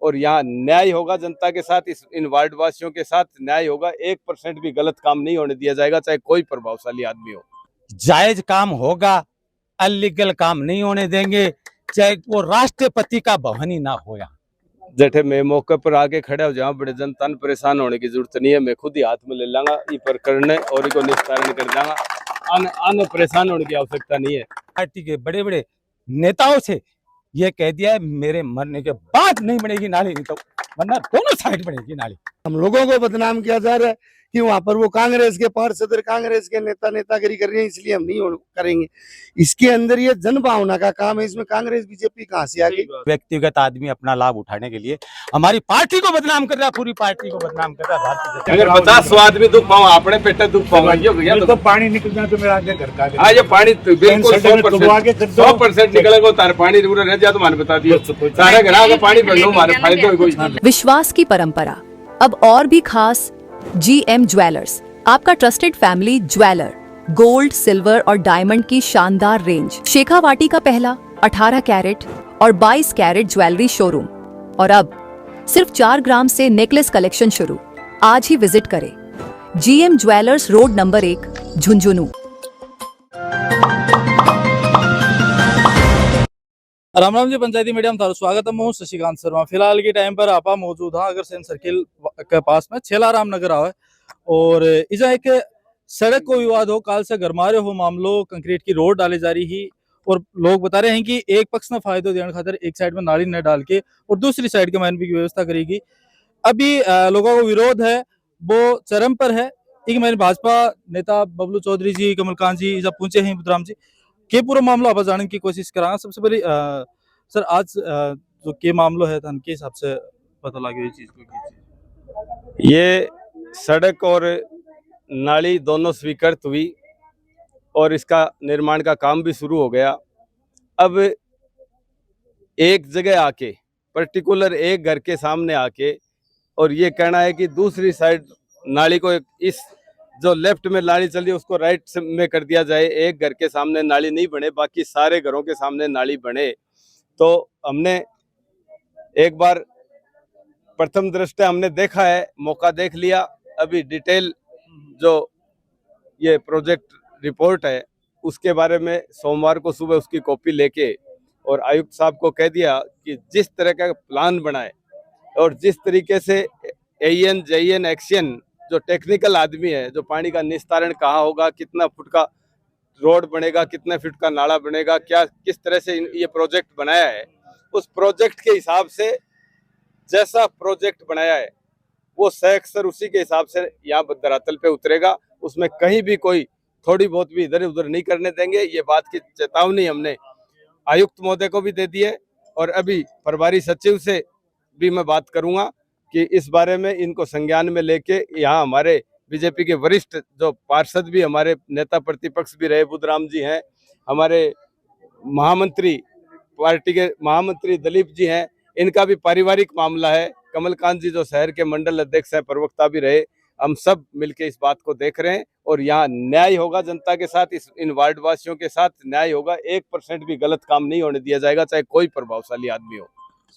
और यहाँ न्याय होगा जनता के साथ, इन वार्ड वासियों के साथ न्याय होगा। 1% भी गलत काम नहीं होने दिया जाएगा, चाहे कोई प्रभावशाली आदमी हो। जायज काम होगा, अनलीगल काम नहीं होने देंगे, चाहे वो राष्ट्रपति का भवन ही ना हो। यहाँ जेठे मैं मौके पर आके खड़ा हो जाऊं, बड़े जनता ने परेशान होने की जरूरत नहीं है। मैं खुद ही हाथ में ले लांगा ये प्रकरण और इसको निस्तारण कर जाऊंगा। आने परेशान होने की आवश्यकता नहीं है। पार्टी के बड़े बड़े नेताओं से ये कह दिया है मेरे मरने के बाद नहीं बनेगी नाली, नहीं तो वरना दोनों साइड बनेगी नाली। हम लोगों को बदनाम किया जा रहा है कि वहां पर वो कांग्रेस के पार्षद कांग्रेस के नेतागिरी कर रहे हैं, इसलिए हम नहीं करेंगे। इसके अंदर ये जन भावना का काम है, इसमें कांग्रेस बीजेपी कहां से आ गई। व्यक्तिगत आदमी अपना लाभ उठाने के लिए हमारी पार्टी को बदनाम कर रहा है, पूरी पार्टी को बदनाम कर रहा है। भारतीय अगर 50 आदमी दुख पाओ, अपने पेटे दुख पाओ, तो पानी निकलना तो मेरा आगे घर का आज ये पानी बिल्कुल 100% निकलेगा। तार पानी रह जाए तो मैंने बता दिया, सारे घर का पानी भर लो, हमारे फायदे कोई। विश्वास की परंपरा अब और भी खास। GM ज्वेलर्स, आपका trusted family jeweller, gold, silver और डायमंड की शानदार रेंज। शेखावाटी का पहला 18 कैरेट और 22 कैरेट ज्वेलरी शोरूम, और अब सिर्फ 4 ग्राम से नेकलेस कलेक्शन शुरू। आज ही विजिट करें GM jewellers, road number 1, Jhunjhunu. Ram Ram जी, पंचायती मीडिया में थारो स्वागत है। मैं शशिकांत शर्मा। फिलहाल के टाइम पर आपा मौजूद हाँ अग्रसेन सर्किल के पास में छेलाराम नगर आवे, और इजा एक सड़क को विवाद हो, काल से गरमारे हो मामलो, कंक्रीट की रोड डाली जा रही ही, और लोग बता रहे हैं कि एक पक्ष ने फायदो देने खातिर एक साइड में नाली न डाल के और दूसरी साइड के मानवी की व्यवस्था करेगी। अभी लोगों को विरोध है, वो चरम पर है। एक मैंने भाजपा नेता बबलू चौधरी जी, कमलकांत जी इजा पूछे हैं, बुद्धराम जी के पूरा मामला आप जानने की कोशिश करा। सबसे पहले सर, आज जो के मामला है था के हिसाब से पता लगे ये चीज को? ये सड़क और नाली दोनों स्वीकृत हुई और इसका निर्माण का काम भी शुरू हो गया। अब एक जगह आके, पर्टिकुलर एक घर के सामने आके, और ये कहना है कि दूसरी साइड नाली को इस जो लेफ्ट में नाली चल रही है उसको राइट में कर दिया जाए। एक घर के सामने नाली नहीं बने, बाकी सारे घरों के सामने नाली बने। तो हमने एक बार प्रथम दृष्टया हमने देखा है, मौका देख लिया। अभी डिटेल जो ये प्रोजेक्ट रिपोर्ट है उसके बारे में सोमवार को सुबह उसकी कॉपी लेके और आयुक्त साहब को कह दिया कि जिस तरह का प्लान बनाए और जिस तरीके से AN JN एक्शन जो टेक्निकल आदमी है, जो पानी का निस्तारण कहाँ होगा, कितना फुट का रोड बनेगा, कितने फीट का नाला बनेगा, क्या किस तरह से ये प्रोजेक्ट बनाया है, उस प्रोजेक्ट के हिसाब से जैसा प्रोजेक्ट बनाया है वो सैकसर उसी के हिसाब से यहाँ धरातल पे उतरेगा। उसमें कहीं भी कोई थोड़ी बहुत भी इधर उधर नहीं करने देंगे। ये बात की चेतावनी हमने आयुक्त महोदय को भी दे दी है, और अभी प्रभारी सचिव से भी मैं बात करूंगा कि इस बारे में इनको संज्ञान में लेके यहाँ हमारे बीजेपी के वरिष्ठ जो पार्षद भी, हमारे नेता प्रतिपक्ष भी रहे बुद्धराम जी हैं, हमारे महामंत्री पार्टी के महामंत्री दिलीप जी हैं, इनका भी पारिवारिक मामला है, कमलकांत जी जो शहर के मंडल अध्यक्ष है, प्रवक्ता भी रहे, हम सब मिलके इस बात को देख रहे हैं और यहाँ न्याय होगा जनता के साथ, इन वार्ड वासियों के साथ न्याय होगा। 1% भी गलत काम नहीं होने दिया जाएगा, चाहे कोई प्रभावशाली आदमी हो।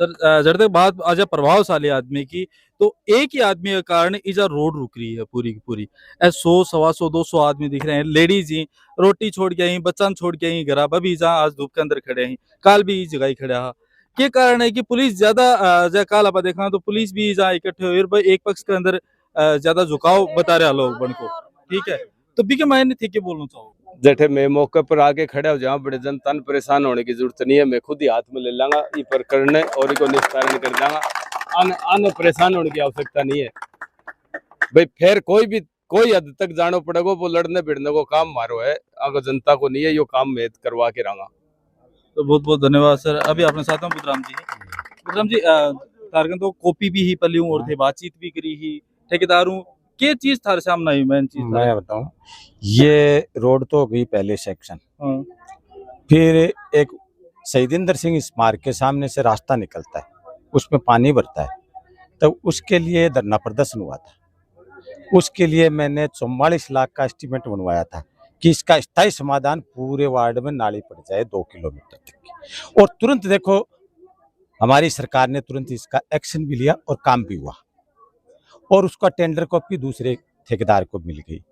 सर, जब तक बात आ जाए प्रभावशाली आदमी की, तो एक ही आदमी के कारण इजा रोड रुक रही है पूरी की पूरी। 100, 125, 200 आदमी दिख रहे हैं, लेडीज ही रोटी छोड़ के आई, बच्चन छोड़ के आई, घर अभी जहाँ आज धूप के अंदर खड़े हैं, काल भी जगह ही खड़े हा। के कारण है कि पुलिस ज्यादा काल आप देखा तो पुलिस भी जहाँ इकट्ठे हुए, एक पक्ष के अंदर ज्यादा झुकाव बता रहे लोग बन को, ठीक है। तो भी के मैंने थे बोलना चाहूँ जेठे मैं मौके पर आके खड़ा हो जाऊं, बड़े जनता ने परेशान होने की जरूरत नहीं है। मैं खुद ही हाथ में ले लांगा ये प्रकरण और इसको निस्तारण कर जाऊंगा। आने परेशान होने की आवश्यकता नहीं है भाई। फिर कोई हद तक जानो पड़ेगा, वो लड़ने भिड़ने को काम मारो है, आगे जनता को नहीं है। यो काम मैं करवा के रहूंगा। तो बहुत बहुत धन्यवाद सर। अभी अपने साथ में बुद्धराम जी तारगन तो कॉपी भी ही पली और थे, बातचीत भी करी ही ठेकेदारों के चीज थारे सामने आई। मेन चीज मैं बताऊं, ये रोड तो गई पहले सेक्शन, फिर एक शहीदिंदर सिंह स्मारक के सामने से रास्ता निकलता है, उसमें पानी भरता है, तो उसके लिए धरना प्रदर्शन हुआ था। उसके लिए मैंने 44 लाख का एस्टीमेट बनवाया था कि इसका स्थायी समाधान पूरे वार्ड में नाली पड़ जाए 2 किलोमीटर तक की। और तुरंत देखो हमारी सरकार ने तुरंत इसका एक्शन भी लिया और काम भी हुआ, और उसका टेंडर कॉपी दूसरे ठेकेदार को मिल गई।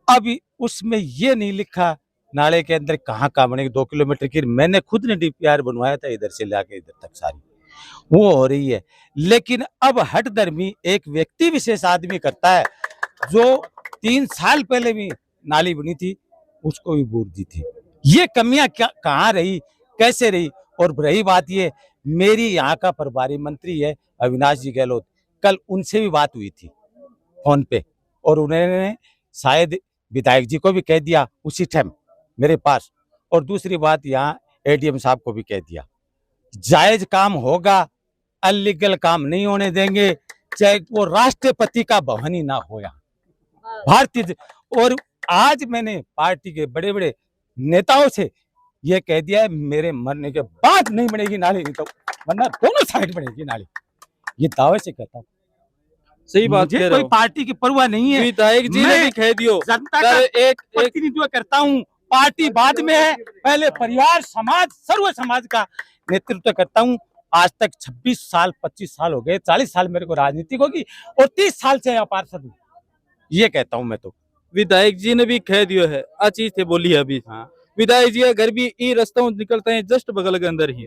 अब उसमें ये नहीं लिखा नाले के अंदर कहाँ बनेगी, 2 किलोमीटर की मैंने खुद ने डीपीआर बनवाया था, इधर से लाके इधर तक सारी वो हो रही है। लेकिन अब हट धर्मी एक व्यक्ति विशेष आदमी करता है, जो 3 साल पहले भी नाली बनी थी उसको भी बूर दी थी। ये कमियां क्या कहाँ रही, कैसे रही? और रही बात ये, मेरी यहाँ का प्रभारी मंत्री है अविनाश जी गहलोत, कल उनसे भी बात हुई थी फोन पे, और उन्होंने शायद विधायक जी को भी कह दिया उसी टाइम मेरे पास, और दूसरी बात यहाँ एडीएम साहब को भी कह दिया, जायज काम होगा, अनलीगल काम नहीं होने देंगे, चाहे वो राष्ट्रपति का भवन ही ना हो यहाँ भारतीय। और आज मैंने पार्टी के बड़े बड़े नेताओं से ये कह दिया है, मेरे मरने के बाद नहीं बनेगी नाली, नहीं तो वरना दोनों साइड बनेगी नाली, ये दावे से कहता हूँ। सही बात मुझे कह रहे कोई हो। पार्टी की परवाह नहीं है, विधायक जी ने मैं भी कह दियो जनता का एक प्रतिनिधित्व करता हूँ, पार्टी बाद में है, पहले परिवार समाज सर्व समाज का नेतृत्व करता हूँ। आज तक 26 साल 25 साल हो गए, 40 साल मेरे को राजनीति होगी, और 30 साल से पार्षद हूँ, ये कहता हूँ मैं तो। विधायक जी ने भी कह दियो है, आ चीज थे बोली है अभी। हाँ। विधायक जी का घर भी ई रास्ता निकलते हैं जस्ट बगल के अंदर ही।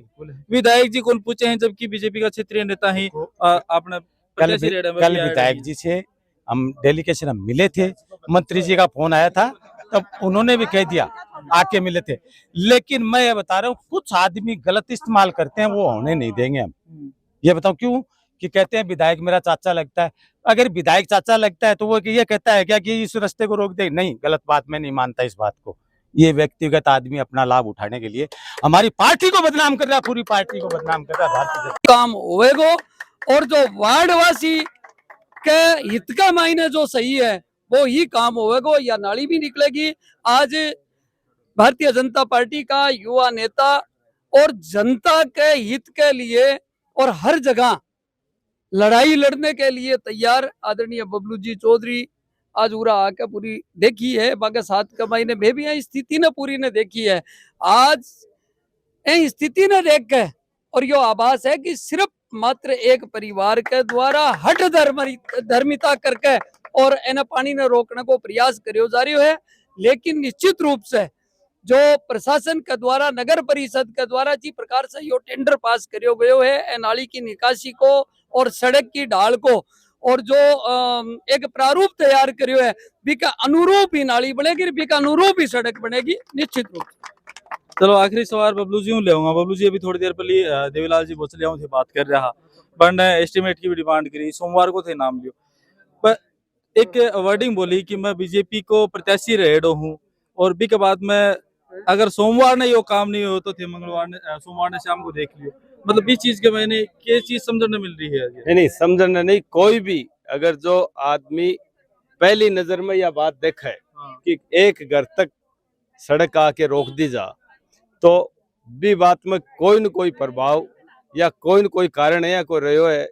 विधायक जी कौन पूछे हैं, जबकि बीजेपी का क्षेत्रीय नेता ही आपने कल विधायक जी से हम डेलीगेशन हम मिले थे, मंत्री जी का फोन आया था, तब उन्होंने भी कह दिया आके मिले थे। लेकिन मैं ये बता रहा हूँ, कुछ आदमी गलत इस्तेमाल करते हैं, वो होने नहीं देंगे हम। ये बताऊं क्यों? कि कहते हैं विधायक मेरा चाचा लगता है। अगर विधायक चाचा लगता है तो वो ये कहता है क्या कि इस रास्ते को रोक दे? नहीं, गलत बात, मैं नहीं मानता इस बात को। ये व्यक्तिगत आदमी अपना लाभ उठाने के लिए हमारी पार्टी को बदनाम कर रहा है, पूरी पार्टी को बदनाम कर रहा है। भारतीय काम होएगो, और जो वार्डवासी के हित का मायने जो सही है वो ही काम होएगो, या नाली भी निकलेगी। आज भारतीय जनता पार्टी का युवा नेता और जनता के हित के लिए और हर जगह लड़ाई लड़ने के लिए तैयार आदरणीय बबलू जी चौधरी आज उरा आके पूरी देखी है, बाकी 7 के महीने में भी स्थिति ने पूरी ने देखी है। आज स्थिति ने देख के और यो आभास है कि सिर्फ मात्र एक परिवार के द्वारा हट धर्मिता करके और इन पानी ने रोकने को प्रयास करियो जा रही है। लेकिन निश्चित रूप से जो प्रशासन के द्वारा, नगर परिषद के द्वारा जी प्रकार से यो टेंडर पास करियो गयो है नाली की निकासी को और सड़क की ढाल को, और जो एक प्रारूप तैयार करियो है बीका अनुरूप ही नाली बनेगी, बीका अनुरूप ही सड़क बनेगी निश्चित रूप से। चलो आखिरी सवाल बबलू जी ले आऊंगा। बबलू जी अभी थोड़ी देर पहले देवीलाल जी भोसले थे बात कर रहा, बट एस्टिमेट की भी डिमांड करी, सोमवार को थे नाम लियो, पर एक वर्डिंग बोली कि मैं बीजेपी को प्रत्याशी रहेडो हूँ, और भी के बाद में अगर सोमवार ने यो काम नहीं हो तो थे मंगलवार ने सोमवार ने शाम को देख लियो। मतलब इस चीज के मैंने क्या चीज समझने मिल रही है? नहीं समझना नहीं, कोई भी अगर जो आदमी पहली नजर में यह बात देखा है कि एक घर तक सड़क आके रोक दी जा, तो भी बात में कोई न कोई प्रभाव या कोई न कोई कारण है या कोई रहो है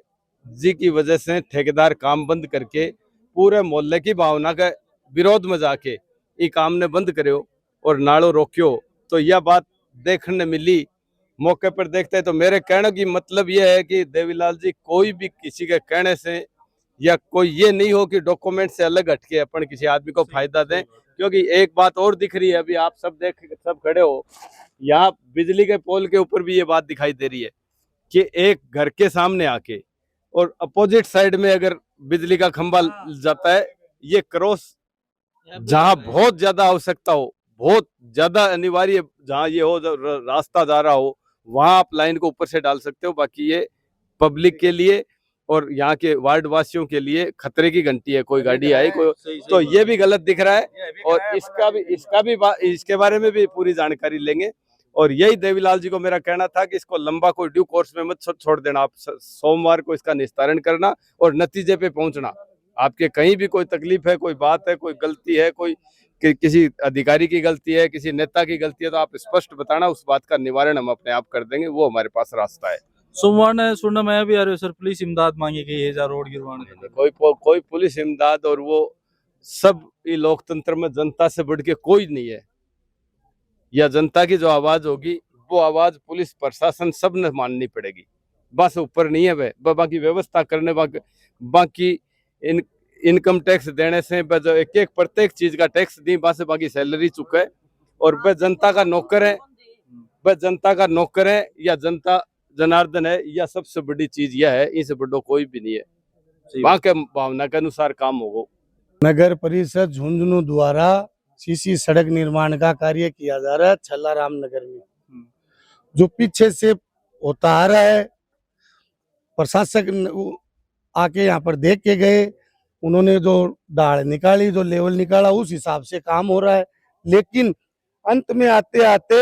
जी की वजह से ठेकेदार काम बंद करके पूरे मोहल्ले की भावना के विरोध में जाके ये काम ने बंद करो और नाड़ो रोक्यो। तो यह बात देखने मिली, मौके पर देखते हैं। तो मेरे कहने की मतलब यह है कि देवीलाल जी कोई भी किसी के कहने से या कोई ये नहीं हो कि डॉक्यूमेंट से अलग हटके अपन किसी आदमी को फायदा दें, क्योंकि एक बात और दिख रही है, अभी आप सब खड़े हो, यहाँ बिजली के पोल के ऊपर भी ये बात दिखाई दे रही है कि एक घर के सामने आके और अपोजिट साइड में अगर बिजली का खंभा जाता है, ये क्रॉस जहाँ बहुत ज्यादा आवश्यकता हो, बहुत ज्यादा अनिवार्य जहाँ ये हो रास्ता जा रहा हो, वहां आप लाइन को ऊपर से डाल सकते हो। बाकी ये पब्लिक के लिए और यहाँ के वार्ड वासियों के लिए खतरे की घंटी है, कोई गाड़ी आए कोई तो ये भी गलत दिख रहा है। और इसके बारे में भी पूरी जानकारी लेंगे। और यही देवीलाल जी को मेरा कहना था कि इसको लंबा कोई ड्यू कोर्स में मत छोड़ देना, आप सोमवार को इसका निस्तारण करना और नतीजे पे पहुंचना। आपके कहीं भी कोई तकलीफ है, कोई बात है, कोई गलती है, कोई किसी अधिकारी की गलती है, किसी नेता की गलती है, तो आप स्पष्ट बताना, उस बात का निवारण हम अपने आप कर देंगे, वो हमारे पास रास्ता है। सोमवार ने सुनने में भी आ रहे हो सर, पुलिस इमदाद मांगी गई है रोड गिरवाने। कोई पुलिस इमदाद और वो सब ये लोकतंत्र में जनता से बढ़ के कोई नहीं है। या जनता की जो आवाज होगी वो आवाज पुलिस प्रशासन सब ने माननी पड़ेगी। बस ऊपर नहीं है वे बाकी व्यवस्था करने बाकी इनकम टैक्स देने से जो एक एक प्रत्येक चीज का टैक्स दी बस बाकी सैलरी चुका है और वह जनता का नौकर है, वह जनता का नौकर है या जनता जनार्दन है, या सबसे बड़ी चीज यह है, इससे बड़ा कोई भी नहीं है। वहां के भावना के अनुसार काम होगा। नगर परिषद झुंझुनू द्वारा सीसी सड़क निर्माण का कार्य किया जा रहा है छल्लाराम नगर में, जो पीछे से होता आ रहा है। प्रशासक आके यहाँ पर देख के गए, उन्होंने जो डाल निकाली, जो लेवल निकाला, उस हिसाब से काम हो रहा है। लेकिन अंत में आते आते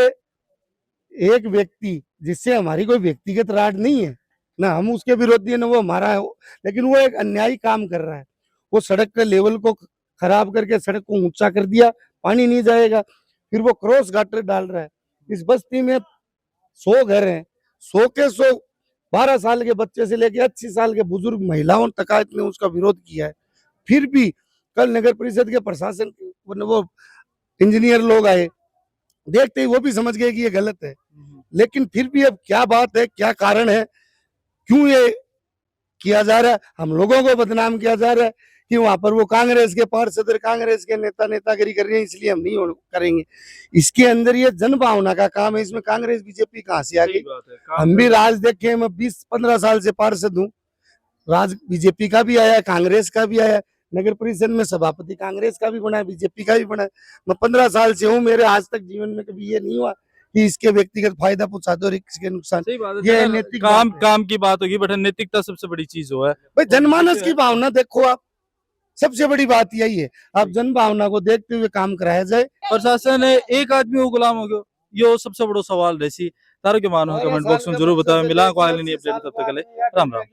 एक व्यक्ति, जिससे हमारी कोई व्यक्तिगत राज नहीं है, ना हम उसके विरोधी है ना वो हमारा है, लेकिन वो एक अन्यायी काम कर रहा है। वो सड़क के लेवल को खराब करके सड़क को ऊंचा कर दिया, पानी नहीं जाएगा। फिर वो क्रॉस गाटर डाल रहा है। इस बस्ती में 100 घर हैं, 100 के 100 12 साल के बच्चे से लेकर 80 साल के बुजुर्ग महिलाओं तक ने उसका विरोध किया है। फिर भी कल नगर परिषद के प्रशासन वो इंजीनियर लोग आए, देखते ही वो भी समझ गए कि ये गलत है। लेकिन फिर भी अब क्या बात है, क्या कारण है, क्यों ये किया जा रहा है? हम लोगों को बदनाम किया जा रहा है कि वहां पर वो कांग्रेस के पार्षद, कांग्रेस के नेतागिरी कर रहे हैं, इसलिए हम नहीं करेंगे। इसके अंदर ये जन भावना का काम है, इसमें कांग्रेस बीजेपी कहाँ से आ गई? हम भी राज देखे, मैं 20-15 साल से पार्षद हूँ। राज बीजेपी का भी आया, कांग्रेस का भी आया, नगर परिषद में सभापति कांग्रेस का भी बना है, बीजेपी का भी बना है। मैं 15 साल से हूँ, मेरे आज तक जीवन में कभी ये नहीं हुआ कि इसके व्यक्तिगत फायदा पहुंचा दो और इसके नुकसान। सही बात ये है, नैतिक काम बात है। काम की बात होगी, बट नैतिकता सबसे बड़ी चीज हो है। भाई जनमानस की भावना देखो आप, सबसे बड़ी बात यही है, आप जन भावना को देखते हुए काम कराया जाए। प्रशासन एक आदमी को गुलाम हो गयो, यो सबसे बड़ो सवाल रहसी। तारो के मानो कमेंट बॉक्स में जरूर बताओ। मिला को अगली अपडेट, तब तक के लिए राम राम।